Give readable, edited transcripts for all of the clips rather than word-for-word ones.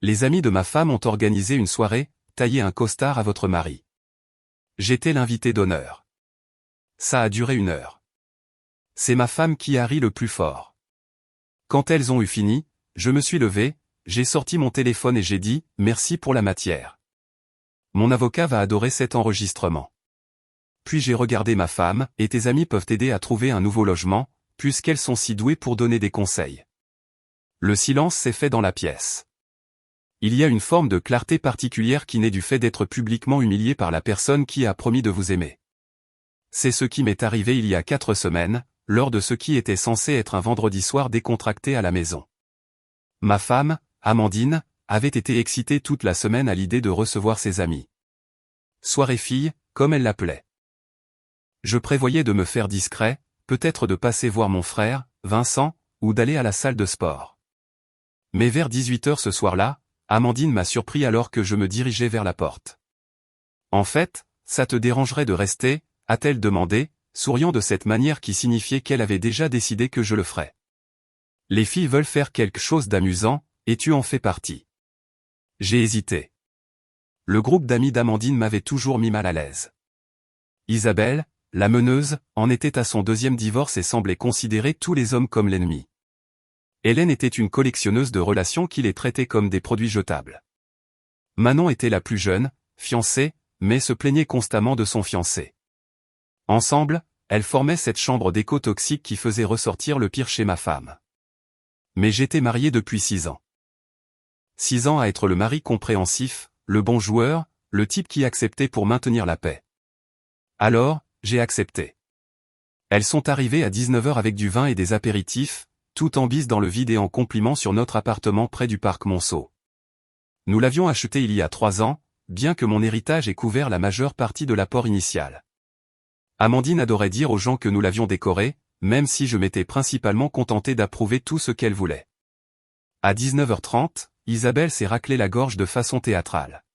Les amis de ma femme ont organisé une soirée, taillez un costard à votre mari. J'étais l'invité d'honneur. Ça a duré 1 heure. C'est ma femme qui a ri le plus fort. Quand elles ont eu fini, je me suis levé, j'ai sorti mon téléphone et j'ai dit « Merci pour la matière ». Mon avocat va adorer cet enregistrement. Puis j'ai regardé ma femme, et tes amis peuvent t'aider à trouver un nouveau logement, puisqu'elles sont si douées pour donner des conseils. Le silence s'est fait dans la pièce. Il y a une forme de clarté particulière qui naît du fait d'être publiquement humilié par la personne qui a promis de vous aimer. C'est ce qui m'est arrivé il y a 4 semaines, lors de ce qui était censé être un vendredi soir décontracté à la maison. Ma femme, Amandine, avait été excitée toute la semaine à l'idée de recevoir ses amis. Soirée fille, comme elle l'appelait. Je prévoyais de me faire discret, peut-être de passer voir mon frère, Vincent, ou d'aller à la salle de sport. Mais vers 18h ce soir-là, Amandine m'a surpris alors que je me dirigeais vers la porte. En fait, ça te dérangerait de rester, a-t-elle demandé, souriant de cette manière qui signifiait qu'elle avait déjà décidé que je le ferais. Les filles veulent faire quelque chose d'amusant, et tu en fais partie. J'ai hésité. Le groupe d'amis d'Amandine m'avait toujours mis mal à l'aise. Isabelle, la meneuse, en était à son 2e divorce et semblait considérer tous les hommes comme l'ennemi. Hélène était une collectionneuse de relations qui les traitait comme des produits jetables. Manon était la plus jeune, fiancée, mais se plaignait constamment de son fiancé. Ensemble, elles formaient cette chambre d'écho toxique qui faisait ressortir le pire chez ma femme. Mais j'étais marié depuis 6 ans. 6 ans à être le mari compréhensif, le bon joueur, le type qui acceptait pour maintenir la paix. Alors, j'ai accepté. Elles sont arrivées à 19h avec du vin et des apéritifs, tout en bise dans le vide et en compliment sur notre appartement près du parc Monceau. Nous l'avions acheté il y a 3 ans, bien que mon héritage ait couvert la majeure partie de l'apport initial. Amandine adorait dire aux gens que nous l'avions décoré, même si je m'étais principalement contenté d'approuver tout ce qu'elle voulait. À 19h30, Isabelle s'est raclé la gorge de façon théâtrale.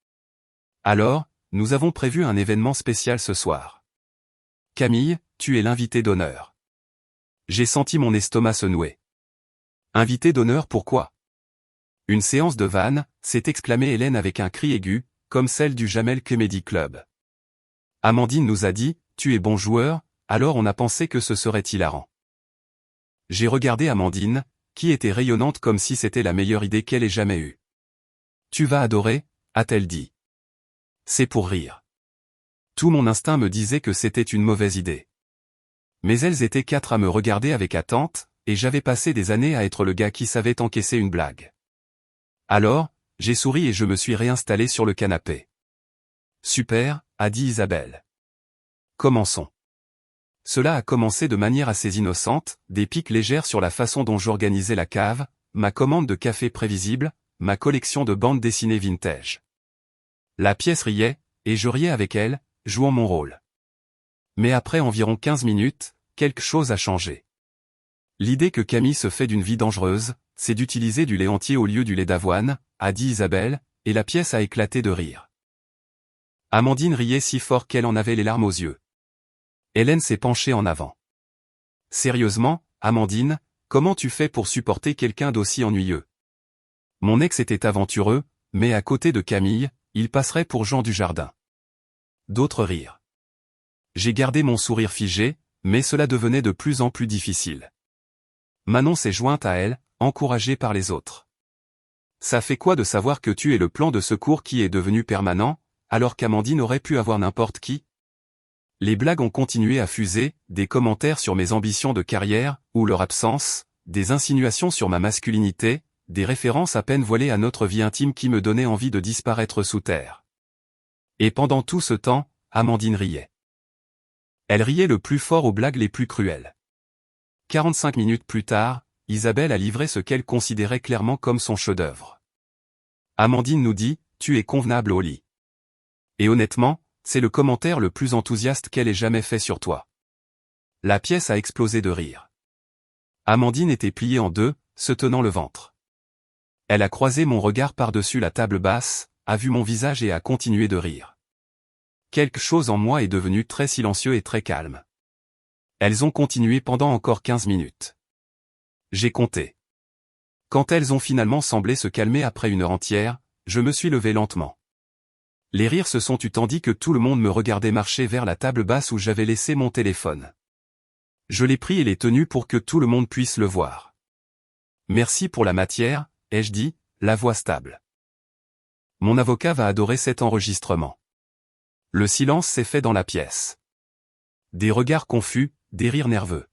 Alors, nous avons prévu un événement spécial ce soir. Camille, tu es l'invité d'honneur. J'ai senti mon estomac se nouer. Invité d'honneur pourquoi? Une séance de vannes, s'est exclamée Hélène avec un cri aigu, comme celle du Jamel Comedy Club. Amandine nous a dit, tu es bon joueur, alors on a pensé que ce serait hilarant. J'ai regardé Amandine, qui était rayonnante comme si c'était la meilleure idée qu'elle ait jamais eue. Tu vas adorer, a-t-elle dit. C'est pour rire. Tout mon instinct me disait que c'était une mauvaise idée. Mais elles étaient 4 à me regarder avec attente, et j'avais passé des années à être le gars qui savait encaisser une blague. Alors, j'ai souri et je me suis réinstallé sur le canapé. Super, a dit Isabelle. Commençons. Cela a commencé de manière assez innocente, des piques légères sur la façon dont j'organisais la cave, ma commande de café prévisible, ma collection de bandes dessinées vintage. La pièce riait, et je riais avec elle, jouant mon rôle. Mais après environ 15 minutes, quelque chose a changé. L'idée que Camille se fait d'une vie dangereuse, c'est d'utiliser du lait entier au lieu du lait d'avoine, a dit Isabelle, et la pièce a éclaté de rire. Amandine riait si fort qu'elle en avait les larmes aux yeux. Hélène s'est penchée en avant. Sérieusement, Amandine, comment tu fais pour supporter quelqu'un d'aussi ennuyeux? Mon ex était aventureux, mais à côté de Camille, il passerait pour Jean Dujardin. D'autres rirent. J'ai gardé mon sourire figé, mais cela devenait de plus en plus difficile. Manon s'est jointe à elle, encouragée par les autres. Ça fait quoi de savoir que tu es le plan de secours qui est devenu permanent, alors qu'Amandine aurait pu avoir n'importe qui? Les blagues ont continué à fuser, des commentaires sur mes ambitions de carrière, ou leur absence, des insinuations sur ma masculinité, des références à peine voilées à notre vie intime qui me donnaient envie de disparaître sous terre. Et pendant tout ce temps, Amandine riait. Elle riait le plus fort aux blagues les plus cruelles. 45 minutes plus tard, Isabelle a livré ce qu'elle considérait clairement comme son chef-d'œuvre. Amandine nous dit, tu es convenable au lit. Et honnêtement, c'est le commentaire le plus enthousiaste qu'elle ait jamais fait sur toi. La pièce a explosé de rire. Amandine était pliée en deux, se tenant le ventre. Elle a croisé mon regard par-dessus la table basse, a vu mon visage et a continué de rire. Quelque chose en moi est devenu très silencieux et très calme. Elles ont continué pendant encore 15 minutes. J'ai compté. Quand elles ont finalement semblé se calmer après une heure entière, je me suis levé lentement. Les rires se sont tus tandis que tout le monde me regardait marcher vers la table basse où j'avais laissé mon téléphone. Je l'ai pris et l'ai tenu pour que tout le monde puisse le voir. Merci pour la matière, ai-je dit, la voix stable. Mon avocat va adorer cet enregistrement. Le silence s'est fait dans la pièce. Des regards confus, des rires nerveux.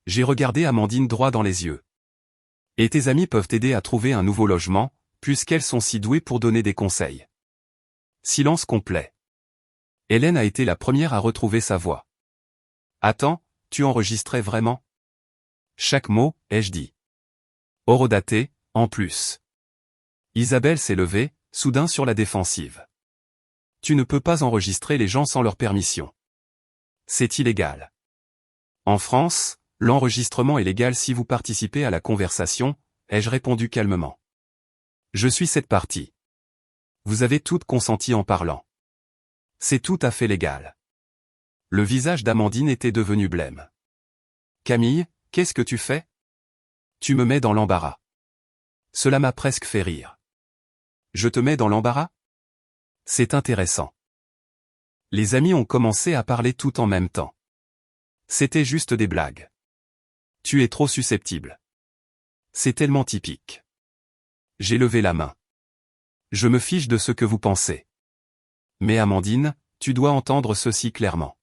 J'ai regardé Amandine droit dans les yeux. Et tes amis peuvent t'aider à trouver un nouveau logement, puisqu'elles sont si douées pour donner des conseils. Silence complet. Hélène a été la première à retrouver sa voix. Attends, tu enregistrais vraiment? Chaque mot, ai-je dit. Horodaté, en plus. Isabelle s'est levée, soudain sur la défensive. Tu ne peux pas enregistrer les gens sans leur permission. C'est illégal. En France, l'enregistrement est légal si vous participez à la conversation, ai-je répondu calmement. Je suis cette partie. Vous avez toutes consenti en parlant. C'est tout à fait légal. Le visage d'Amandine était devenu blême. Camille, qu'est-ce que tu fais? Tu me mets dans l'embarras. Cela m'a presque fait rire. Je te mets dans l'embarras? C'est intéressant. Les amis ont commencé à parler tout en même temps. C'était juste des blagues. Tu es trop susceptible. C'est tellement typique. J'ai levé la main. Je me fiche de ce que vous pensez. Mais Amandine, tu dois entendre ceci clairement.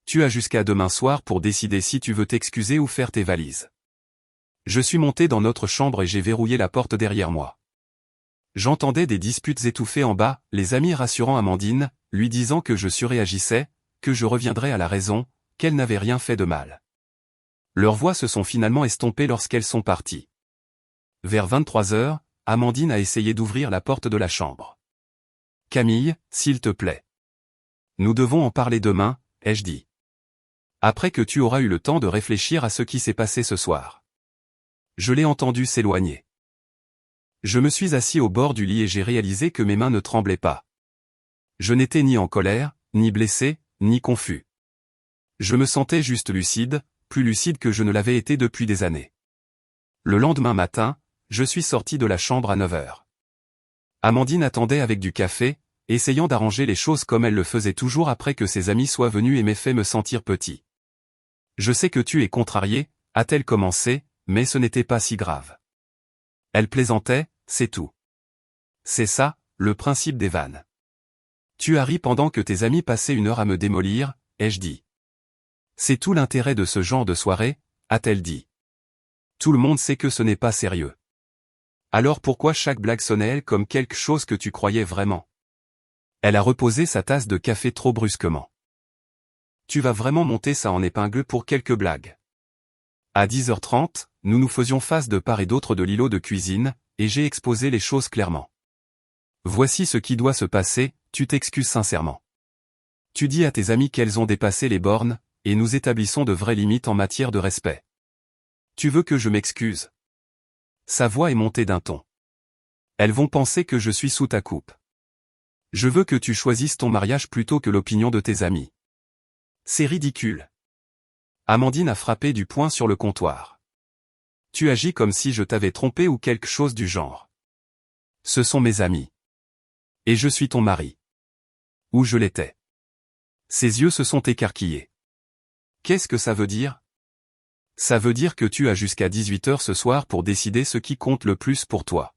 Tu as jusqu'à demain soir pour décider si tu veux t'excuser ou faire tes valises. Je suis monté dans notre chambre et j'ai verrouillé la porte derrière moi. J'entendais des disputes étouffées en bas, les amis rassurant Amandine, lui disant que je surréagissais, que je reviendrais à la raison, qu'elle n'avait rien fait de mal. Leurs voix se sont finalement estompées lorsqu'elles sont parties. Vers 23 heures, Amandine a essayé d'ouvrir la porte de la chambre. Camille, s'il te plaît. Nous devons en parler demain, ai-je dit. Après que tu auras eu le temps de réfléchir à ce qui s'est passé ce soir. Je l'ai entendu s'éloigner. Je me suis assis au bord du lit et j'ai réalisé que mes mains ne tremblaient pas. Je n'étais ni en colère, ni blessé, ni confus. Je me sentais juste lucide, plus lucide que je ne l'avais été depuis des années. Le lendemain matin, je suis sorti de la chambre à 9 heures. Amandine attendait avec du café, essayant d'arranger les choses comme elle le faisait toujours après que ses amis soient venus et m'aient fait me sentir petit. Je sais que tu es contrarié, a-t-elle commencé, mais ce n'était pas si grave. Elle plaisantait, c'est tout. C'est ça, le principe des vannes. Tu as ri pendant que tes amis passaient une heure à me démolir, ai-je dit. C'est tout l'intérêt de ce genre de soirée, a-t-elle dit. Tout le monde sait que ce n'est pas sérieux. Alors pourquoi chaque blague sonnait-elle comme quelque chose que tu croyais vraiment? Elle a reposé sa tasse de café trop brusquement. Tu vas vraiment monter ça en épingle pour quelques blagues. À 10h30, nous nous faisions face de part et d'autre de l'îlot de cuisine, et j'ai exposé les choses clairement. Voici ce qui doit se passer, tu t'excuses sincèrement. Tu dis à tes amis qu'elles ont dépassé les bornes, et nous établissons de vraies limites en matière de respect. Tu veux que je m'excuse? Sa voix est montée d'un ton. Elles vont penser que je suis sous ta coupe. Je veux que tu choisisses ton mariage plutôt que l'opinion de tes amis. C'est ridicule. Amandine a frappé du poing sur le comptoir. Tu agis comme si je t'avais trompé ou quelque chose du genre. Ce sont mes amis. Et je suis ton mari. Ou je l'étais. Ses yeux se sont écarquillés. Qu'est-ce que ça veut dire? Ça veut dire que tu as jusqu'à 18h ce soir pour décider ce qui compte le plus pour toi.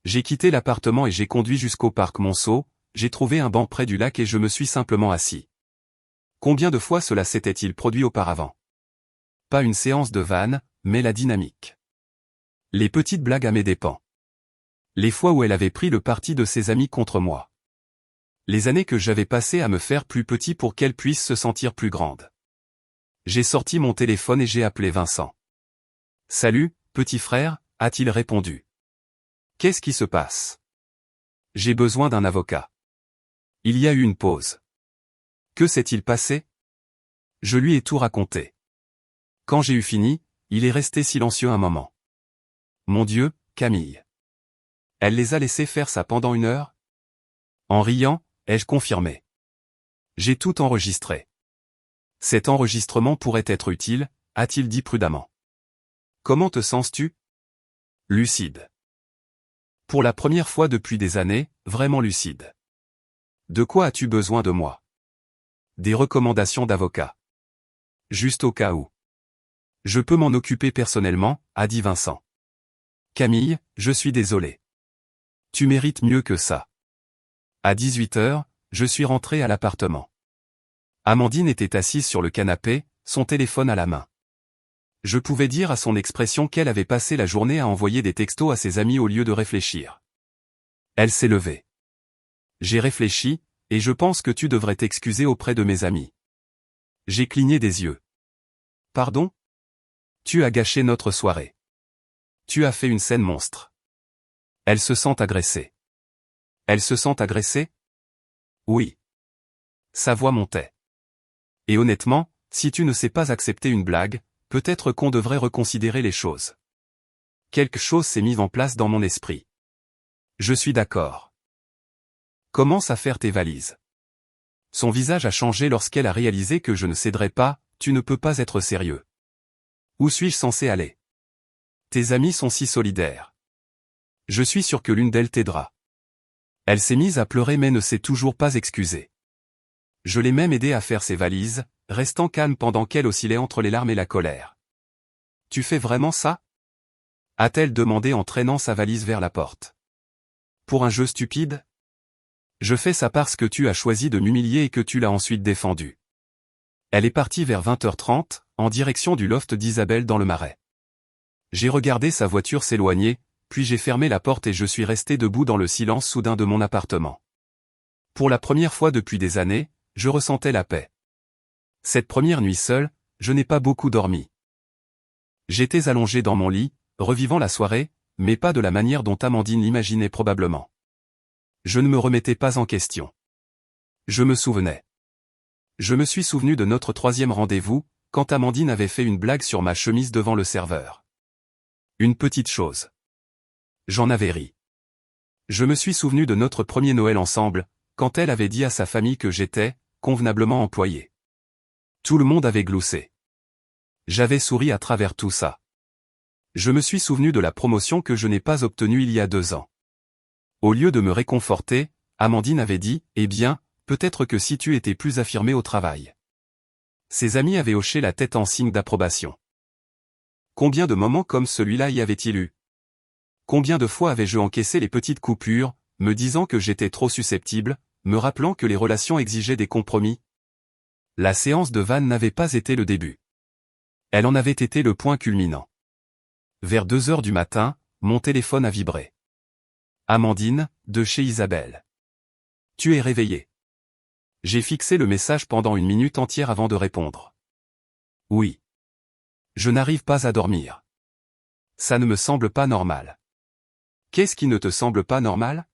J'ai quitté l'appartement et j'ai conduit jusqu'au parc Monceau, j'ai trouvé un banc près du lac et je me suis simplement assis. Combien de fois cela s'était-il produit auparavant? Pas une séance de vannes, mais la dynamique. Les petites blagues à mes dépens. Les fois où elle avait pris le parti de ses amis contre moi. Les années que j'avais passées à me faire plus petit pour qu'elle puisse se sentir plus grande. J'ai sorti mon téléphone et j'ai appelé Vincent. « Salut, petit frère », a-t-il répondu. « Qu'est-ce qui se passe ? » J'ai besoin d'un avocat. Il y a eu une pause. Que s'est-il passé? Je lui ai tout raconté. Quand j'ai eu fini, il est resté silencieux un moment. Mon Dieu, Camille. Elle les a laissés faire ça pendant 1 heure? En riant, ai-je confirmé. J'ai tout enregistré. Cet enregistrement pourrait être utile, a-t-il dit prudemment. Comment te sens-tu? Lucide. Pour la première fois depuis des années, vraiment lucide. De quoi as-tu besoin de moi? Des recommandations d'avocat. Juste au cas où. Je peux m'en occuper personnellement, a dit Vincent. Camille, je suis désolé. Tu mérites mieux que ça. À 18h, je suis rentré à l'appartement. Amandine était assise sur le canapé, son téléphone à la main. Je pouvais dire à son expression qu'elle avait passé la journée à envoyer des textos à ses amis au lieu de réfléchir. Elle s'est levée. J'ai réfléchi, et je pense que tu devrais t'excuser auprès de mes amis. J'ai cligné des yeux. Pardon? Tu as gâché notre soirée. Tu as fait une scène monstre. Elle se sent agressée. Elle se sent agressée? Oui. Sa voix montait. Et honnêtement, si tu ne sais pas accepter une blague, peut-être qu'on devrait reconsidérer les choses. Quelque chose s'est mis en place dans mon esprit. Je suis d'accord. Commence à faire tes valises. Son visage a changé lorsqu'elle a réalisé que je ne céderais pas, tu ne peux pas être sérieux. Où suis-je censé aller? Tes amis sont si solidaires. Je suis sûr que l'une d'elles t'aidera. Elle s'est mise à pleurer mais ne s'est toujours pas excusée. Je l'ai même aidée à faire ses valises, restant calme pendant qu'elle oscillait entre les larmes et la colère. Tu fais vraiment ça? A-t-elle demandé en traînant sa valise vers la porte. Pour un jeu stupide? Je fais ça parce que tu as choisi de m'humilier et que tu l'as ensuite défendu. Elle est partie vers 20h30, en direction du loft d'Isabelle dans le Marais. J'ai regardé sa voiture s'éloigner, puis j'ai fermé la porte et je suis resté debout dans le silence soudain de mon appartement. Pour la première fois depuis des années, je ressentais la paix. Cette première nuit seule, je n'ai pas beaucoup dormi. J'étais allongé dans mon lit, revivant la soirée, mais pas de la manière dont Amandine l'imaginait probablement. Je ne me remettais pas en question. Je me souvenais. Je me suis souvenu de notre 3e rendez-vous, quand Amandine avait fait une blague sur ma chemise devant le serveur. Une petite chose. J'en avais ri. Je me suis souvenu de notre premier Noël ensemble, quand elle avait dit à sa famille que j'étais, convenablement employé. Tout le monde avait gloussé. J'avais souri à travers tout ça. Je me suis souvenu de la promotion que je n'ai pas obtenue il y a 2 ans. Au lieu de me réconforter, Amandine avait dit, eh bien, peut-être que si tu étais plus affirmé au travail. Ses amis avaient hoché la tête en signe d'approbation. Combien de moments comme celui-là y avait-il eu? Combien de fois avais-je encaissé les petites coupures, me disant que j'étais trop susceptible, me rappelant que les relations exigeaient des compromis? La séance de vannes n'avait pas été le début. Elle en avait été le point culminant. Vers 2h du matin, mon téléphone a vibré. Amandine, de chez Isabelle. Tu es réveillée. J'ai fixé le message pendant 1 minute entière avant de répondre. Oui. Je n'arrive pas à dormir. Ça ne me semble pas normal. Qu'est-ce qui ne te semble pas normal?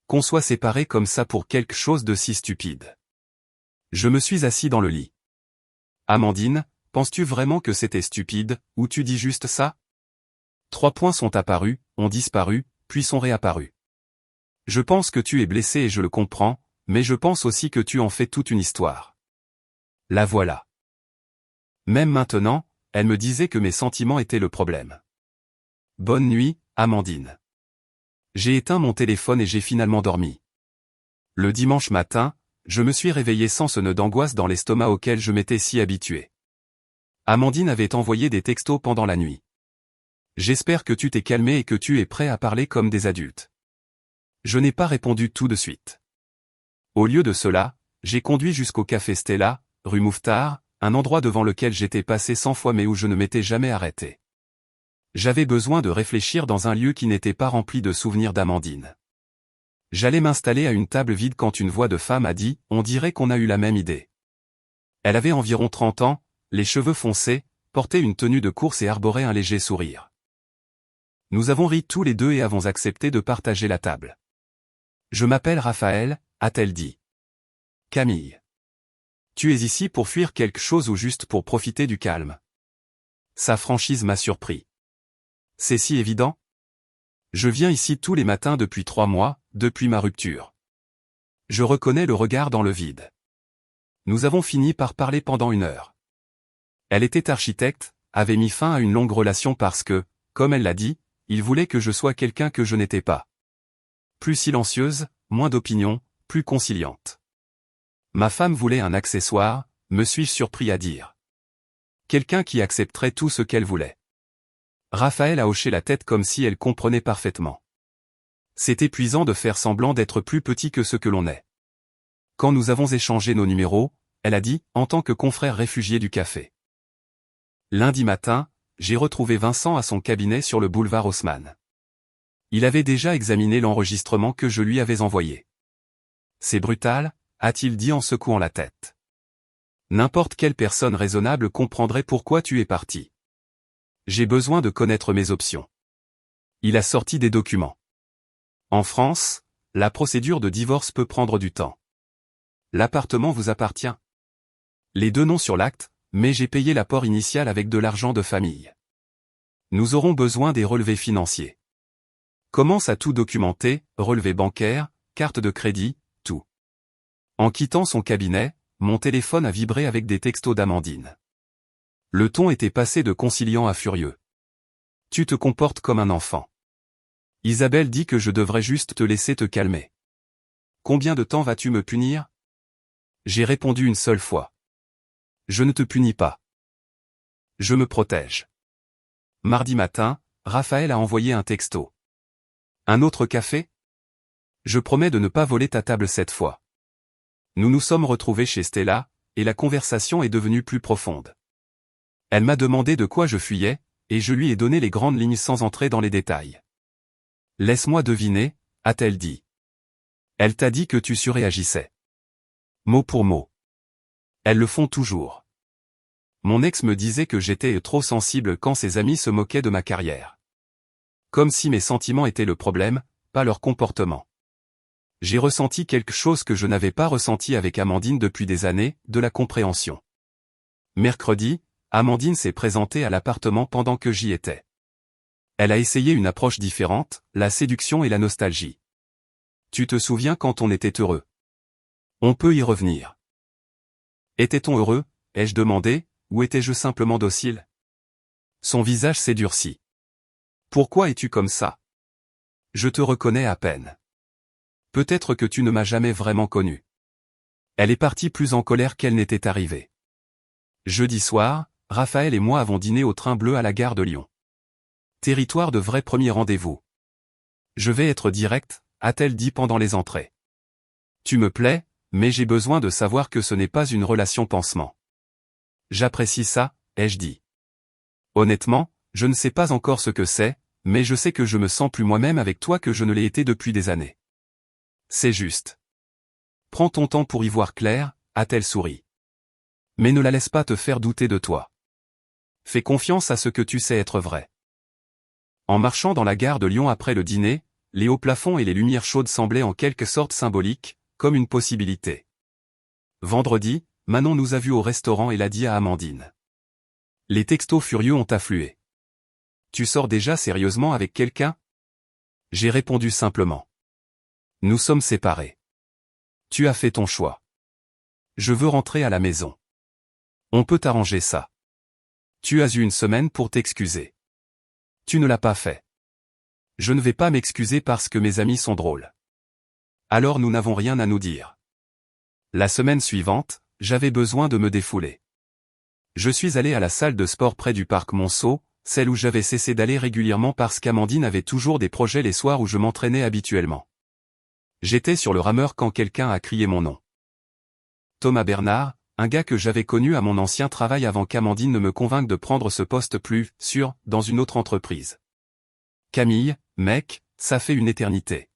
Qu'on soit séparés comme ça pour quelque chose de si stupide. Je me suis assis dans le lit. Amandine, penses-tu vraiment que c'était stupide, ou tu dis juste ça? 3 points sont apparus, ont disparu, puis sont réapparus. Je pense que tu es blessé et je le comprends, mais je pense aussi que tu en fais toute une histoire. La voilà. Même maintenant, elle me disait que mes sentiments étaient le problème. Bonne nuit, Amandine. J'ai éteint mon téléphone et j'ai finalement dormi. Le dimanche matin, je me suis réveillé sans ce nœud d'angoisse dans l'estomac auquel je m'étais si habitué. Amandine avait envoyé des textos pendant la nuit. J'espère que tu t'es calmé et que tu es prêt à parler comme des adultes. Je n'ai pas répondu tout de suite. Au lieu de cela, j'ai conduit jusqu'au café Stella, rue Mouffetard, un endroit devant lequel j'étais passé 100 fois mais où je ne m'étais jamais arrêté. J'avais besoin de réfléchir dans un lieu qui n'était pas rempli de souvenirs d'Amandine. J'allais m'installer à une table vide quand une voix de femme a dit « On dirait qu'on a eu la même idée ». Elle avait environ 30 ans, les cheveux foncés, portait une tenue de course et arborait un léger sourire. Nous avons ri tous les deux et avons accepté de partager la table. Je m'appelle Raphaël, a-t-elle dit. Camille. Tu es ici pour fuir quelque chose ou juste pour profiter du calme? Sa franchise m'a surpris. C'est si évident? Je viens ici tous les matins depuis 3 mois, depuis ma rupture. Je reconnais le regard dans le vide. Nous avons fini par parler pendant 1 heure. Elle était architecte, avait mis fin à une longue relation parce que, comme elle l'a dit, il voulait que je sois quelqu'un que je n'étais pas. Plus silencieuse, moins d'opinion, plus conciliante. Ma femme voulait un accessoire, me suis-je surpris à dire. Quelqu'un qui accepterait tout ce qu'elle voulait. Raphaël a hoché la tête comme si elle comprenait parfaitement. C'est épuisant de faire semblant d'être plus petit que ce que l'on est. Quand nous avons échangé nos numéros, elle a dit, en tant que confrère réfugié du café. Lundi matin, j'ai retrouvé Vincent à son cabinet sur le boulevard Haussmann. Il avait déjà examiné l'enregistrement que je lui avais envoyé. C'est brutal, a-t-il dit en secouant la tête. N'importe quelle personne raisonnable comprendrait pourquoi tu es parti. J'ai besoin de connaître mes options. Il a sorti des documents. En France, la procédure de divorce peut prendre du temps. L'appartement vous appartient. Les deux noms sur l'acte, mais j'ai payé l'apport initial avec de l'argent de famille. Nous aurons besoin des relevés financiers. Commence à tout documenter, relevés bancaires, carte de crédit, tout. En quittant son cabinet, mon téléphone a vibré avec des textos d'Amandine. Le ton était passé de conciliant à furieux. Tu te comportes comme un enfant. Isabelle dit que je devrais juste te laisser te calmer. Combien de temps vas-tu me punir? J'ai répondu une seule fois. Je ne te punis pas. Je me protège. Mardi matin, Raphaël a envoyé un texto. Un autre café? Je promets de ne pas voler ta table cette fois. Nous nous sommes retrouvés chez Stella, et la conversation est devenue plus profonde. Elle m'a demandé de quoi je fuyais, et je lui ai donné les grandes lignes sans entrer dans les détails. Laisse-moi deviner, a-t-elle dit. Elle t'a dit que tu surréagissais. Mot pour mot. Elles le font toujours. Mon ex me disait que j'étais trop sensible quand ses amis se moquaient de ma carrière. Comme si mes sentiments étaient le problème, pas leur comportement. J'ai ressenti quelque chose que je n'avais pas ressenti avec Amandine depuis des années, de la compréhension. Mercredi, Amandine s'est présentée à l'appartement pendant que j'y étais. Elle a essayé une approche différente, la séduction et la nostalgie. Tu te souviens quand on était heureux? On peut y revenir. Était-on heureux, ai-je demandé, ou étais-je simplement docile? Son visage s'est durci. Pourquoi es-tu comme ça? Je te reconnais à peine. Peut-être que tu ne m'as jamais vraiment connu. Elle est partie plus en colère qu'elle n'était arrivée. Jeudi soir, Raphaël et moi avons dîné au train bleu à la gare de Lyon. Territoire de vrai premier rendez-vous. Je vais être direct, a-t-elle dit pendant les entrées. Tu me plais, mais j'ai besoin de savoir que ce n'est pas une relation pansement. J'apprécie ça, ai-je dit. Honnêtement, je ne sais pas encore ce que c'est, mais je sais que je me sens plus moi-même avec toi que je ne l'ai été depuis des années. C'est juste. Prends ton temps pour y voir clair, a-t-elle souri. Mais ne la laisse pas te faire douter de toi. Fais confiance à ce que tu sais être vrai. En marchant dans la gare de Lyon après le dîner, les hauts plafonds et les lumières chaudes semblaient en quelque sorte symboliques, comme une possibilité. Vendredi, Manon nous a vus au restaurant et l'a dit à Amandine. Les textos furieux ont afflué. Tu sors déjà sérieusement avec quelqu'un? J'ai répondu simplement. Nous sommes séparés. Tu as fait ton choix. Je veux rentrer à la maison. On peut arranger ça. Tu as eu une semaine pour t'excuser. Tu ne l'as pas fait. Je ne vais pas m'excuser parce que mes amis sont drôles. Alors nous n'avons rien à nous dire. La semaine suivante, j'avais besoin de me défouler. Je suis allé à la salle de sport près du parc Monceau, celle où j'avais cessé d'aller régulièrement parce qu'Amandine avait toujours des projets les soirs où je m'entraînais habituellement. J'étais sur le rameur quand quelqu'un a crié mon nom. Thomas Bernard, un gars que j'avais connu à mon ancien travail avant qu'Amandine ne me convainque de prendre ce poste plus sûr dans une autre entreprise. Camille, mec, ça fait une éternité.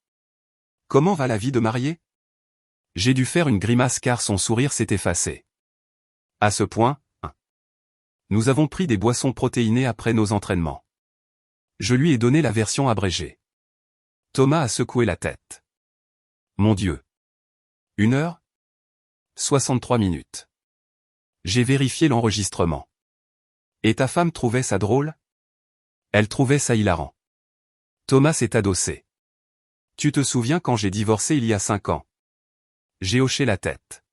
Comment va la vie de marié? J'ai dû faire une grimace car son sourire s'est effacé. À ce point, nous avons pris des boissons protéinées après nos entraînements. Je lui ai donné la version abrégée. Thomas a secoué la tête. Mon Dieu. 1 heure? 63 minutes. J'ai vérifié l'enregistrement. Et ta femme trouvait ça drôle? Elle trouvait ça hilarant. Thomas s'est adossé. Tu te souviens quand j'ai divorcé il y a 5 ans? J'ai hoché la tête.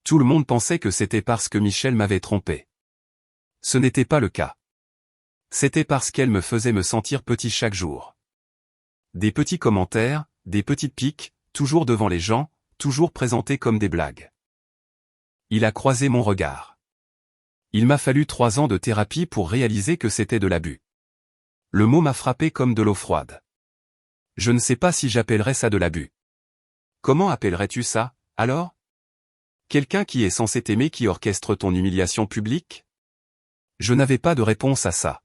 Tout le monde pensait que c'était parce que Michel m'avait trompé. Ce n'était pas le cas. C'était parce qu'elle me faisait me sentir petit chaque jour. Des petits commentaires, des petites piques, toujours devant les gens, toujours présentés comme des blagues. Il a croisé mon regard. Il m'a fallu 3 ans de thérapie pour réaliser que c'était de l'abus. Le mot m'a frappé comme de l'eau froide. Je ne sais pas si j'appellerais ça de l'abus. Comment appellerais-tu ça, alors? Quelqu'un qui est censé t'aimer qui orchestre ton humiliation publique? Je n'avais pas de réponse à ça.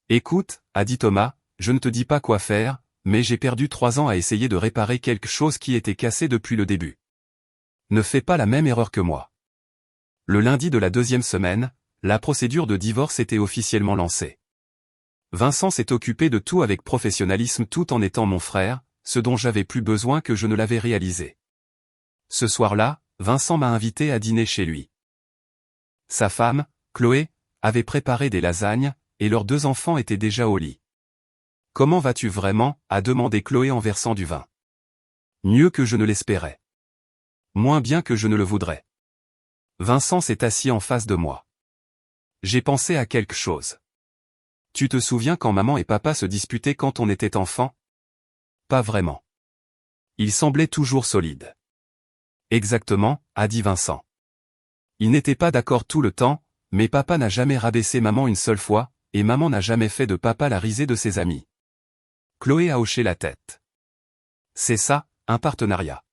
Écoute, a dit Thomas, je ne te dis pas quoi faire, mais j'ai perdu 3 ans à essayer de réparer quelque chose qui était cassé depuis le début. Ne fais pas la même erreur que moi. Le lundi de la 2e semaine, la procédure de divorce était officiellement lancée. Vincent s'est occupé de tout avec professionnalisme tout en étant mon frère, ce dont j'avais plus besoin que je ne l'avais réalisé. Ce soir-là, Vincent m'a invité à dîner chez lui. Sa femme, Chloé, avait préparé des lasagnes, et leurs 2 enfants étaient déjà au lit. « Comment vas-tu vraiment » a demandé Chloé en versant du vin. « Mieux que je ne l'espérais. Moins bien que je ne le voudrais. » Vincent s'est assis en face de moi. J'ai pensé à quelque chose. Tu te souviens quand maman et papa se disputaient quand on était enfant? Pas vraiment. Il semblait toujours solide. Exactement, a dit Vincent. Ils n'étaient pas d'accord tout le temps, mais papa n'a jamais rabaissé maman une seule fois, et maman n'a jamais fait de papa la risée de ses amis. Chloé a hoché la tête. C'est ça, un partenariat.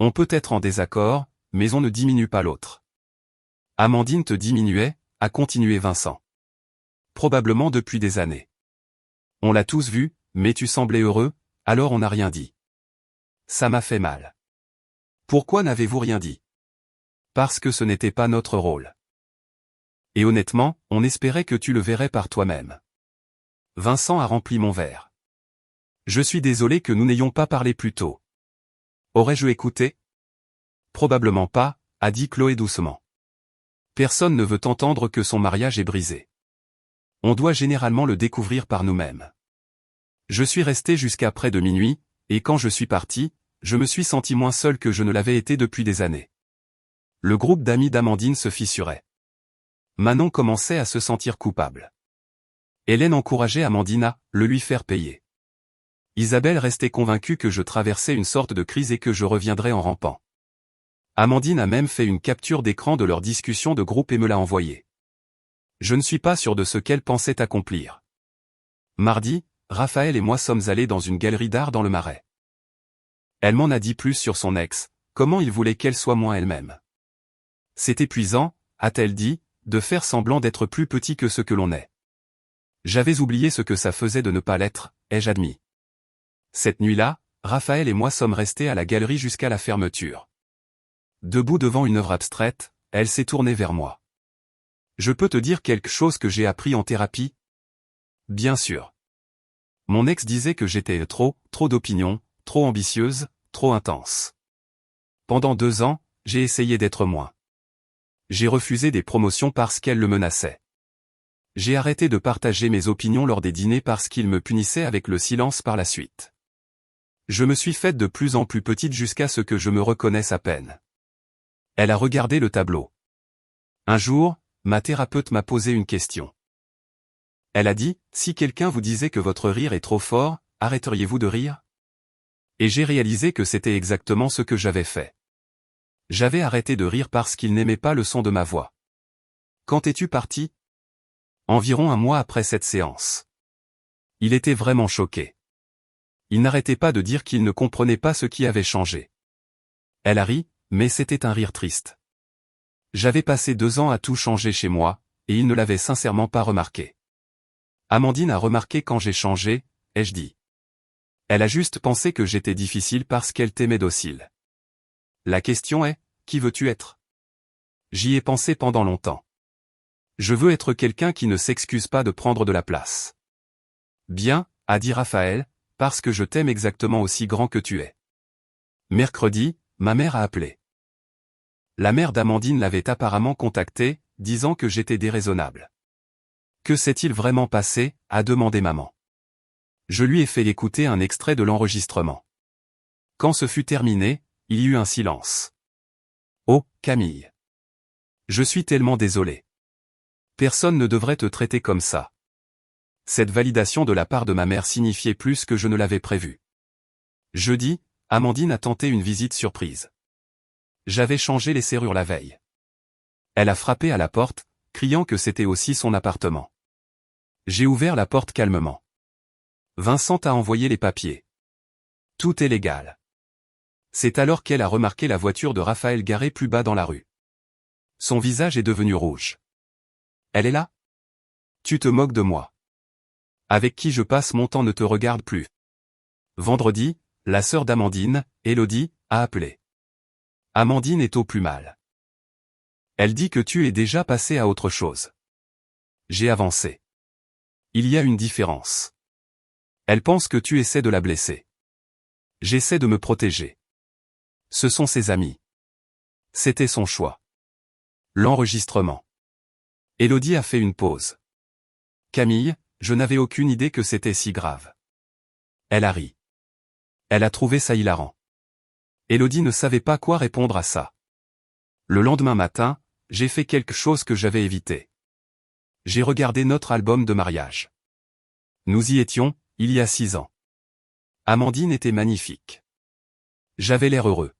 On peut être en désaccord, mais on ne diminue pas l'autre. Amandine te diminuait, a continué Vincent. Probablement depuis des années. On l'a tous vu, mais tu semblais heureux, alors on n'a rien dit. Ça m'a fait mal. Pourquoi n'avez-vous rien dit? Parce que ce n'était pas notre rôle. Et honnêtement, on espérait que tu le verrais par toi-même. Vincent a rempli mon verre. Je suis désolé que nous n'ayons pas parlé plus tôt. Aurais-je écouté? Probablement pas, a dit Chloé doucement. Personne ne veut entendre que son mariage est brisé. On doit généralement le découvrir par nous-mêmes. Je suis resté jusqu'à près de minuit, et quand je suis parti, je me suis senti moins seul que je ne l'avais été depuis des années. Le groupe d'amis d'Amandine se fissurait. Manon commençait à se sentir coupable. Hélène encourageait Amandine à le lui faire payer. Isabelle restait convaincue que je traversais une sorte de crise et que je reviendrais en rampant. Amandine a même fait une capture d'écran de leur discussion de groupe et me l'a envoyée. Je ne suis pas sûr de ce qu'elle pensait accomplir. Mardi, Raphaël et moi sommes allés dans une galerie d'art dans le Marais. Elle m'en a dit plus sur son ex, comment il voulait qu'elle soit moins elle-même. C'est épuisant, a-t-elle dit, de faire semblant d'être plus petit que ce que l'on est. J'avais oublié ce que ça faisait de ne pas l'être, ai-je admis. Cette nuit-là, Raphaël et moi sommes restés à la galerie jusqu'à la fermeture. Debout devant une œuvre abstraite, elle s'est tournée vers moi. Je peux te dire quelque chose que j'ai appris en thérapie? Bien sûr. Mon ex disait que j'étais trop d'opinion, trop ambitieuse, trop intense. Pendant 2 ans, j'ai essayé d'être moins. J'ai refusé des promotions parce qu'elles le menaçaient. J'ai arrêté de partager mes opinions lors des dîners parce qu'il me punissait avec le silence par la suite. Je me suis faite de plus en plus petite jusqu'à ce que je me reconnaisse à peine. Elle a regardé le tableau. Un jour, ma thérapeute m'a posé une question. Elle a dit, si quelqu'un vous disait que votre rire est trop fort, arrêteriez-vous de rire? Et j'ai réalisé que c'était exactement ce que j'avais fait. J'avais arrêté de rire parce qu'il n'aimait pas le son de ma voix. Quand es-tu parti? Environ un mois après cette séance. Il était vraiment choqué. Il n'arrêtait pas de dire qu'il ne comprenait pas ce qui avait changé. Elle a ri, mais c'était un rire triste. J'avais passé 2 ans à tout changer chez moi, et il ne l'avait sincèrement pas remarqué. Amandine a remarqué quand j'ai changé, ai-je dit. Elle a juste pensé que j'étais difficile parce qu'elle t'aimait docile. La question est, qui veux-tu être? J'y ai pensé pendant longtemps. Je veux être quelqu'un qui ne s'excuse pas de prendre de la place. Bien, a dit Raphaël, parce que je t'aime exactement aussi grand que tu es. Mercredi, ma mère a appelé. La mère d'Amandine l'avait apparemment contactée, disant que j'étais déraisonnable. Que s'est-il vraiment passé, a demandé maman. Je lui ai fait écouter un extrait de l'enregistrement. Quand ce fut terminé, il y eut un silence. Oh, Camille. Je suis tellement désolé. Personne ne devrait te traiter comme ça. Cette validation de la part de ma mère signifiait plus que je ne l'avais prévu. Jeudi, Amandine a tenté une visite surprise. J'avais changé les serrures la veille. Elle a frappé à la porte, criant que c'était aussi son appartement. J'ai ouvert la porte calmement. Vincent a envoyé les papiers. Tout est légal. C'est alors qu'elle a remarqué la voiture de Raphaël garée plus bas dans la rue. Son visage est devenu rouge. Elle est là? Tu te moques de moi. Avec qui je passe mon temps ne te regarde plus. Vendredi, la sœur d'Amandine, Élodie, a appelé. Amandine est au plus mal. Elle dit que tu es déjà passé à autre chose. J'ai avancé. Il y a une différence. Elle pense que tu essaies de la blesser. J'essaie de me protéger. Ce sont ses amis. C'était son choix. L'enregistrement. Élodie a fait une pause. Camille, je n'avais aucune idée que c'était si grave. Elle a ri. Elle a trouvé ça hilarant. Élodie ne savait pas quoi répondre à ça. Le lendemain matin, j'ai fait quelque chose que j'avais évité. J'ai regardé notre album de mariage. Nous y étions, il y a 6 ans. Amandine était magnifique. J'avais l'air heureux.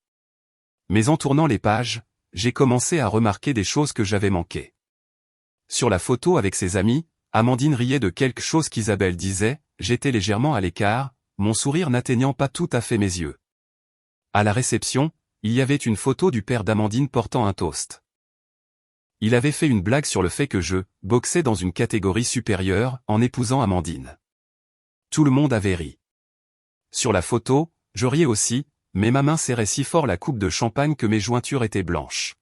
Mais en tournant les pages, j'ai commencé à remarquer des choses que j'avais manquées. Sur la photo avec ses amis, Amandine riait de quelque chose qu'Isabelle disait, j'étais légèrement à l'écart, mon sourire n'atteignant pas tout à fait mes yeux. À la réception, il y avait une photo du père d'Amandine portant un toast. Il avait fait une blague sur le fait que je boxais dans une catégorie supérieure en épousant Amandine. Tout le monde avait ri. Sur la photo, je riais aussi, mais ma main serrait si fort la coupe de champagne que mes jointures étaient blanches.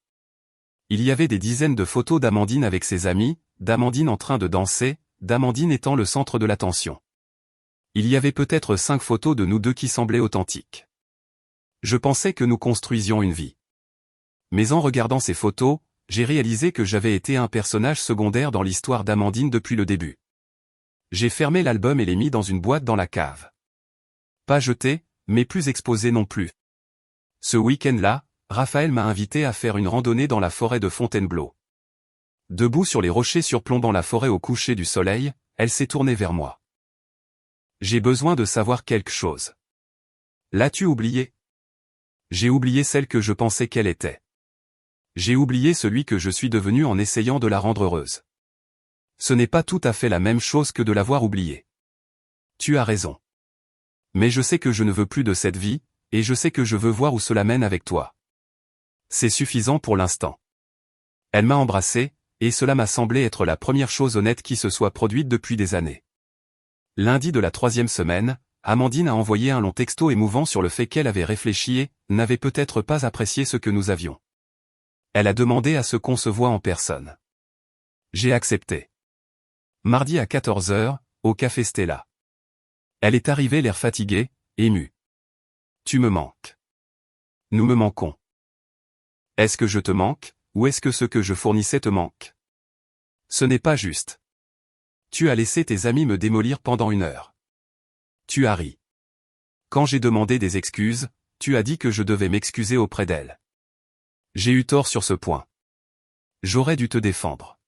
Il y avait des dizaines de photos d'Amandine avec ses amis, d'Amandine en train de danser, d'Amandine étant le centre de l'attention. Il y avait peut-être 5 photos de nous deux qui semblaient authentiques. Je pensais que nous construisions une vie. Mais en regardant ces photos, j'ai réalisé que j'avais été un personnage secondaire dans l'histoire d'Amandine depuis le début. J'ai fermé l'album et l'ai mis dans une boîte dans la cave. Pas jeté, mais plus exposé non plus. Ce week-end-là, Raphaël m'a invité à faire une randonnée dans la forêt de Fontainebleau. Debout sur les rochers surplombant la forêt au coucher du soleil, elle s'est tournée vers moi. J'ai besoin de savoir quelque chose. L'as-tu oublié? J'ai oublié celle que je pensais qu'elle était. J'ai oublié celui que je suis devenu en essayant de la rendre heureuse. Ce n'est pas tout à fait la même chose que de l'avoir oubliée. Tu as raison. Mais je sais que je ne veux plus de cette vie, et je sais que je veux voir où cela mène avec toi. C'est suffisant pour l'instant. Elle m'a embrassé, et cela m'a semblé être la première chose honnête qui se soit produite depuis des années. Lundi de la 3e semaine, Amandine a envoyé un long texto émouvant sur le fait qu'elle avait réfléchi et n'avait peut-être pas apprécié ce que nous avions. Elle a demandé à ce qu'on se voie en personne. J'ai accepté. Mardi à 14 h, au café Stella. Elle est arrivée l'air fatiguée, émue. Tu me manques. Nous me manquons. Est-ce que je te manque, ou est-ce que ce que je fournissais te manque? Ce n'est pas juste. Tu as laissé tes amis me démolir pendant 1 heure. Tu as ri. Quand j'ai demandé des excuses, tu as dit que je devais m'excuser auprès d'elle. J'ai eu tort sur ce point. J'aurais dû te défendre.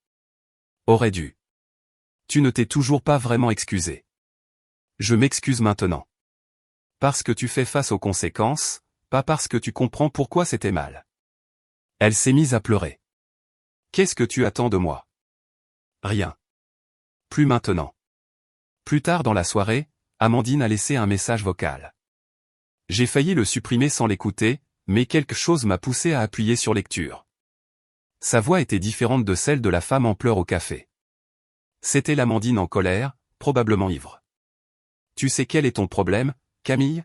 Aurais dû. Tu ne t'es toujours pas vraiment excusé. Je m'excuse maintenant. Parce que tu fais face aux conséquences, pas parce que tu comprends pourquoi c'était mal. Elle s'est mise à pleurer. Qu'est-ce que tu attends de moi? Rien. Plus maintenant. Plus tard dans la soirée, Amandine a laissé un message vocal. J'ai failli le supprimer sans l'écouter, mais quelque chose m'a poussé à appuyer sur lecture. Sa voix était différente de celle de la femme en pleurs au café. C'était l'Amandine en colère, probablement ivre. Tu sais quel est ton problème, Camille?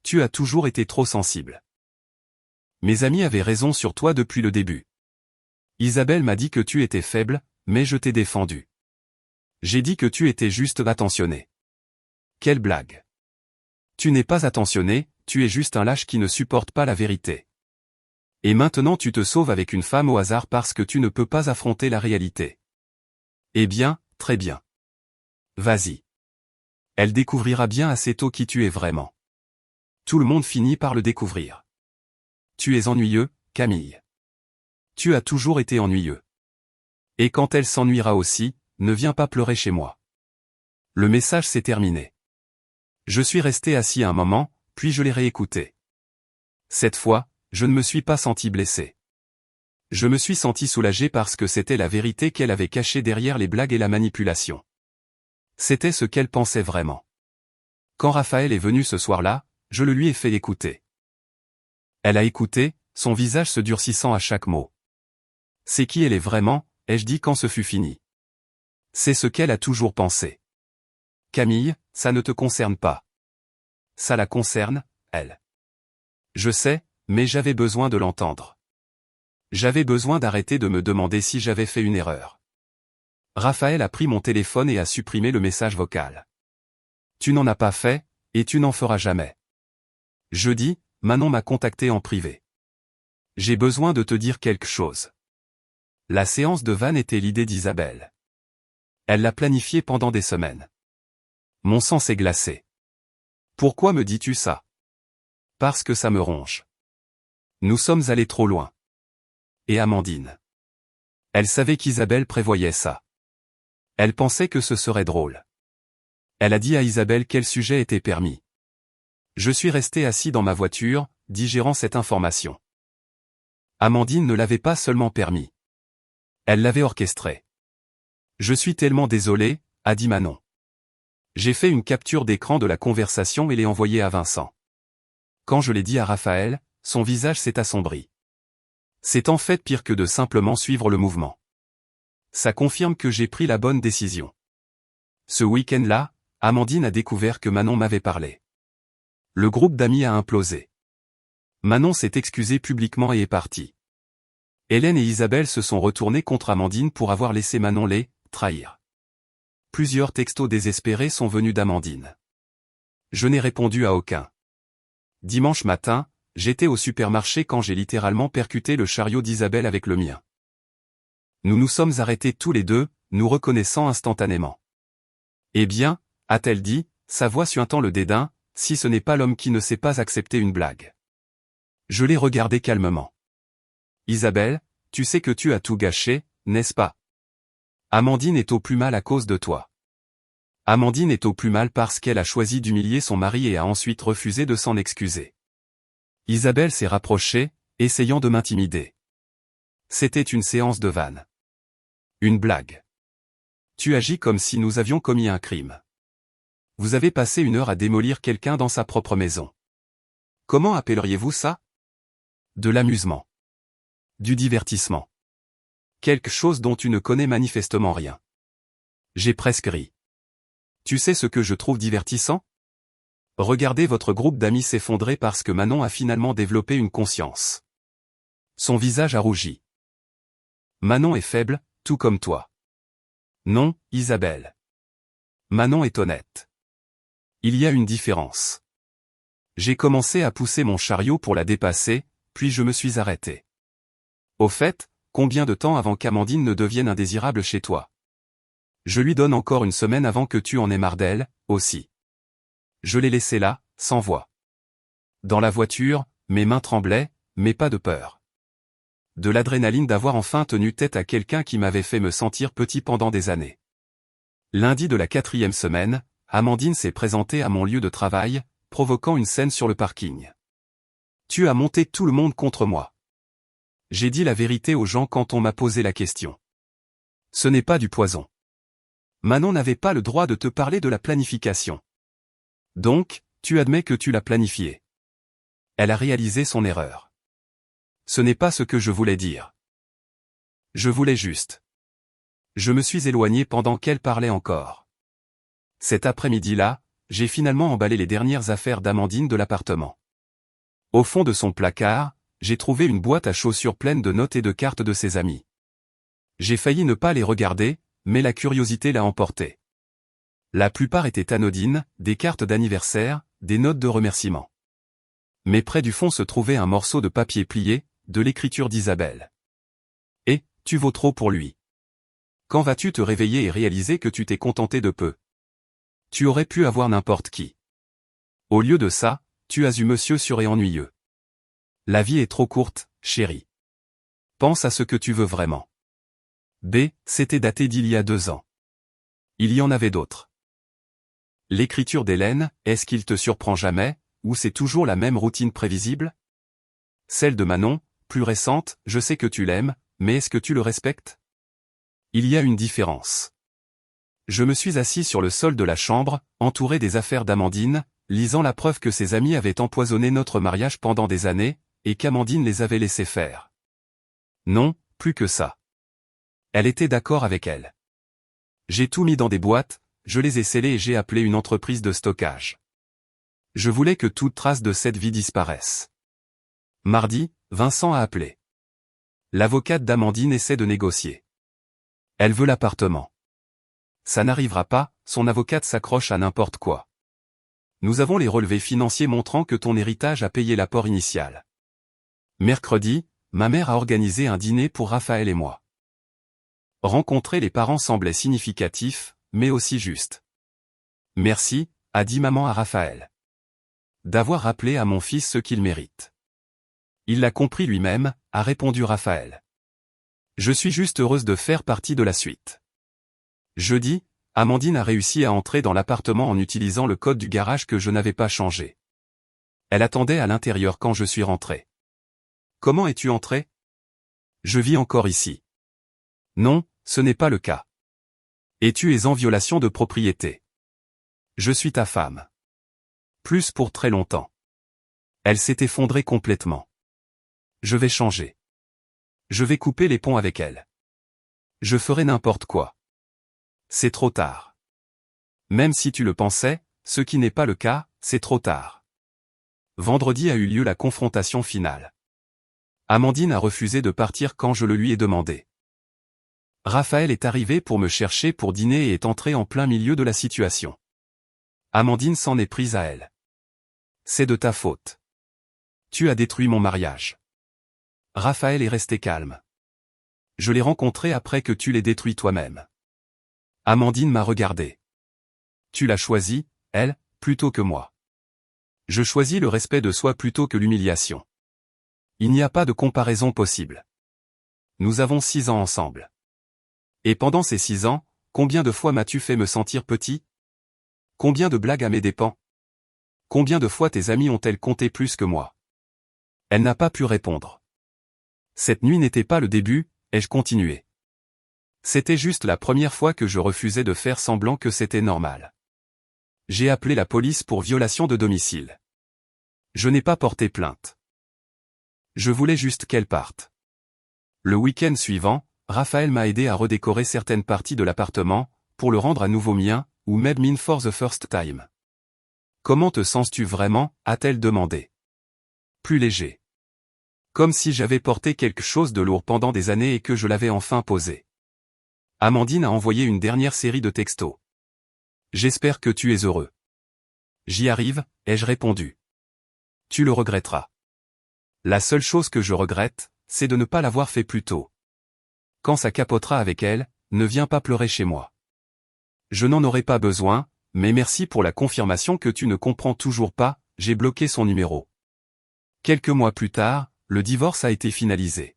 Tu as toujours été trop sensible. Mes amis avaient raison sur toi depuis le début. Isabelle m'a dit que tu étais faible, mais je t'ai défendu. J'ai dit que tu étais juste attentionné. Quelle blague. Tu n'es pas attentionné, tu es juste un lâche qui ne supporte pas la vérité. Et maintenant tu te sauves avec une femme au hasard parce que tu ne peux pas affronter la réalité. Eh bien, très bien. Vas-y. Elle découvrira bien assez tôt qui tu es vraiment. Tout le monde finit par le découvrir. Tu es ennuyeux, Camille. Tu as toujours été ennuyeux. Et quand elle s'ennuiera aussi, ne viens pas pleurer chez moi. Le message s'est terminé. Je suis resté assis un moment, puis je l'ai réécouté. Cette fois, je ne me suis pas senti blessé. Je me suis senti soulagé parce que c'était la vérité qu'elle avait cachée derrière les blagues et la manipulation. C'était ce qu'elle pensait vraiment. Quand Raphaël est venu ce soir-là, je le lui ai fait écouter. Elle a écouté, son visage se durcissant à chaque mot. C'est qui elle est vraiment, ai-je dit quand ce fut fini. C'est ce qu'elle a toujours pensé. Camille, ça ne te concerne pas. Ça la concerne, elle. Je sais, mais j'avais besoin de l'entendre. J'avais besoin d'arrêter de me demander si j'avais fait une erreur. Raphaël a pris mon téléphone et a supprimé le message vocal. Tu n'en as pas fait, et tu n'en feras jamais. Jeudi, Manon m'a contacté en privé. J'ai besoin de te dire quelque chose. La séance de vanne était l'idée d'Isabelle. Elle l'a planifiée pendant des semaines. Mon sang s'est glacé. Pourquoi me dis-tu ça? Parce que ça me ronge. Nous sommes allés trop loin. Et Amandine. Elle savait qu'Isabelle prévoyait ça. Elle pensait que ce serait drôle. Elle a dit à Isabelle quel sujet était permis. Je suis resté assis dans ma voiture, digérant cette information. Amandine ne l'avait pas seulement permis. Elle l'avait orchestré. Je suis tellement désolé, a dit Manon. J'ai fait une capture d'écran de la conversation et l'ai envoyée à Vincent. Quand je l'ai dit à Raphaël, son visage s'est assombri. C'est en fait pire que de simplement suivre le mouvement. Ça confirme que j'ai pris la bonne décision. Ce week-end-là, Amandine a découvert que Manon m'avait parlé. Le groupe d'amis a implosé. Manon s'est excusée publiquement et est partie. Hélène et Isabelle se sont retournées contre Amandine pour avoir laissé Manon les trahir. Plusieurs textos désespérés sont venus d'Amandine. Je n'ai répondu à aucun. Dimanche matin, j'étais au supermarché quand j'ai littéralement percuté le chariot d'Isabelle avec le mien. Nous nous sommes arrêtés tous les deux, nous reconnaissant instantanément. Eh bien, a-t-elle dit, sa voix suintant le dédain, si ce n'est pas l'homme qui ne sait pas accepter une blague. Je l'ai regardé calmement. Isabelle, tu sais que tu as tout gâché, n'est-ce pas? Amandine est au plus mal à cause de toi. Amandine est au plus mal parce qu'elle a choisi d'humilier son mari et a ensuite refusé de s'en excuser. Isabelle s'est rapprochée, essayant de m'intimider. C'était une séance de vanne. Une blague. Tu agis comme si nous avions commis un crime. Vous avez passé 1 heure à démolir quelqu'un dans sa propre maison. Comment appelleriez-vous ça? De l'amusement. Du divertissement. Quelque chose dont tu ne connais manifestement rien. J'ai presque ri. Tu sais ce que je trouve divertissant? Regardez votre groupe d'amis s'effondrer parce que Manon a finalement développé une conscience. Son visage a rougi. Manon est faible, tout comme toi. Non, Isabelle. Manon est honnête. Il y a une différence. J'ai commencé à pousser mon chariot pour la dépasser, puis je me suis arrêté. Au fait, combien de temps avant qu'Amandine ne devienne indésirable chez toi? Je lui donne encore 1 semaine avant que tu en aies marre d'elle, aussi. Je l'ai laissée là, sans voix. Dans la voiture, mes mains tremblaient, mais pas de peur. De l'adrénaline d'avoir enfin tenu tête à quelqu'un qui m'avait fait me sentir petit pendant des années. Lundi de la 4e semaine, Amandine s'est présentée à mon lieu de travail, provoquant une scène sur le parking. Tu as monté tout le monde contre moi. J'ai dit la vérité aux gens quand on m'a posé la question. Ce n'est pas du poison. Manon n'avait pas le droit de te parler de la planification. Donc, tu admets que tu l'as planifié. Elle a réalisé son erreur. Ce n'est pas ce que je voulais dire. Je voulais juste. Je me suis éloigné pendant qu'elle parlait encore. Cet après-midi-là, j'ai finalement emballé les dernières affaires d'Amandine de l'appartement. Au fond de son placard, j'ai trouvé une boîte à chaussures pleine de notes et de cartes de ses amis. J'ai failli ne pas les regarder, mais la curiosité l'a emporté. La plupart étaient anodines, des cartes d'anniversaire, des notes de remerciement. Mais près du fond se trouvait un morceau de papier plié, de l'écriture d'Isabelle. Et, tu vaux trop pour lui. Quand vas-tu te réveiller et réaliser que tu t'es contenté de peu? Tu aurais pu avoir n'importe qui. Au lieu de ça, tu as eu monsieur sûr et ennuyeux. La vie est trop courte, chérie. Pense à ce que tu veux vraiment. B, c'était daté d'il y a 2 ans. Il y en avait d'autres. L'écriture d'Hélène, est-ce qu'il te surprend jamais, ou c'est toujours la même routine prévisible? Celle de Manon, plus récente, je sais que tu l'aimes, mais est-ce que tu le respectes? Il y a une différence. Je me suis assis sur le sol de la chambre, entouré des affaires d'Amandine, lisant la preuve que ses amis avaient empoisonné notre mariage pendant des années, et qu'Amandine les avait laissés faire. Non, plus que ça. Elle était d'accord avec elle. J'ai tout mis dans des boîtes, je les ai scellées et j'ai appelé une entreprise de stockage. Je voulais que toute trace de cette vie disparaisse. Mardi, Vincent a appelé. L'avocate d'Amandine essaie de négocier. Elle veut l'appartement. Ça n'arrivera pas, son avocate s'accroche à n'importe quoi. Nous avons les relevés financiers montrant que ton héritage a payé l'apport initial. Mercredi, ma mère a organisé un dîner pour Raphaël et moi. Rencontrer les parents semblait significatif, mais aussi juste. Merci, a dit maman à Raphaël. D'avoir rappelé à mon fils ce qu'il mérite. Il l'a compris lui-même, a répondu Raphaël. Je suis juste heureuse de faire partie de la suite. Jeudi, Amandine a réussi à entrer dans l'appartement en utilisant le code du garage que je n'avais pas changé. Elle attendait à l'intérieur quand je suis rentré. Comment es-tu entré? Je vis encore ici. Non, ce n'est pas le cas. Et tu es en violation de propriété. Je suis ta femme. Plus pour très longtemps. Elle s'est effondrée complètement. Je vais changer. Je vais couper les ponts avec elle. Je ferai n'importe quoi. C'est trop tard. Même si tu le pensais, ce qui n'est pas le cas, c'est trop tard. Vendredi a eu lieu la confrontation finale. Amandine a refusé de partir quand je le lui ai demandé. Raphaël est arrivé pour me chercher pour dîner et est entré en plein milieu de la situation. Amandine s'en est prise à elle. C'est de ta faute. Tu as détruit mon mariage. Raphaël est resté calme. Je l'ai rencontré après que tu l'aies détruit toi-même. Amandine m'a regardé. Tu l'as choisi, elle, plutôt que moi. Je choisis le respect de soi plutôt que l'humiliation. Il n'y a pas de comparaison possible. Nous avons 6 ans ensemble. Et pendant ces 6 ans, combien de fois m'as-tu fait me sentir petit? Combien de blagues à mes dépens? Combien de fois tes amis ont-elles compté plus que moi? Elle n'a pas pu répondre. Cette nuit n'était pas le début, ai-je continué. C'était juste la première fois que je refusais de faire semblant que c'était normal. J'ai appelé la police pour violation de domicile. Je n'ai pas porté plainte. Je voulais juste qu'elle parte. Le week-end suivant, Raphaël m'a aidé à redécorer certaines parties de l'appartement, pour le rendre à nouveau mien, ou made me for the first time. Comment te sens-tu vraiment, a-t-elle demandé. Plus léger. Comme si j'avais porté quelque chose de lourd pendant des années et que je l'avais enfin posé. Amandine a envoyé une dernière série de textos. J'espère que tu es heureux. J'y arrive, ai-je répondu. Tu le regretteras. La seule chose que je regrette, c'est de ne pas l'avoir fait plus tôt. Quand ça capotera avec elle, ne viens pas pleurer chez moi. Je n'en aurai pas besoin, mais merci pour la confirmation que tu ne comprends toujours pas, j'ai bloqué son numéro. Quelques mois plus tard, le divorce a été finalisé.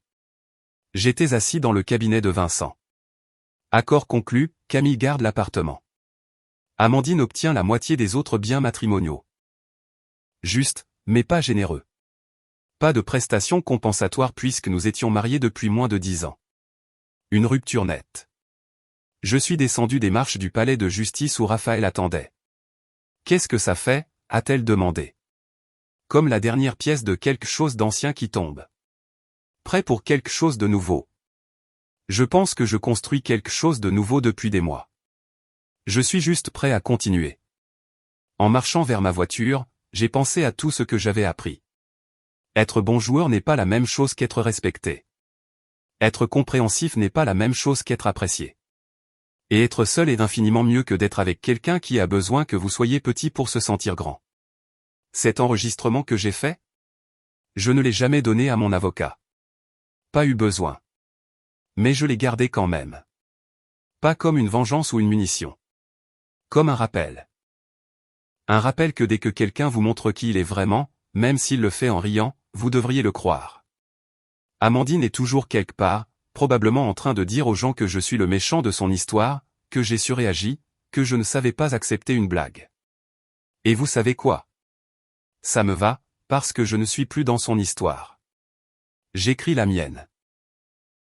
J'étais assis dans le cabinet de Vincent. Accord conclu, Camille garde l'appartement. Amandine obtient la moitié des autres biens matrimoniaux. Juste, mais pas généreux. Pas de prestations compensatoires puisque nous étions mariés depuis moins de 10 ans. Une rupture nette. Je suis descendu des marches du palais de justice où Raphaël attendait. Qu'est-ce que ça fait, a-t-elle demandé. Comme la dernière pièce de quelque chose d'ancien qui tombe. Prêt pour quelque chose de nouveau. Je pense que je construis quelque chose de nouveau depuis des mois. Je suis juste prêt à continuer. En marchant vers ma voiture, j'ai pensé à tout ce que j'avais appris. Être bon joueur n'est pas la même chose qu'être respecté. Être compréhensif n'est pas la même chose qu'être apprécié. Et être seul est infiniment mieux que d'être avec quelqu'un qui a besoin que vous soyez petit pour se sentir grand. Cet enregistrement que j'ai fait? Je ne l'ai jamais donné à mon avocat. Pas eu besoin. Mais je l'ai gardé quand même. Pas comme une vengeance ou une munition. Comme un rappel. Un rappel que dès que quelqu'un vous montre qui il est vraiment, même s'il le fait en riant, vous devriez le croire. Amandine est toujours quelque part, probablement en train de dire aux gens que je suis le méchant de son histoire, que j'ai surréagi, que je ne savais pas accepter une blague. Et vous savez quoi? Ça me va, parce que je ne suis plus dans son histoire. J'écris la mienne.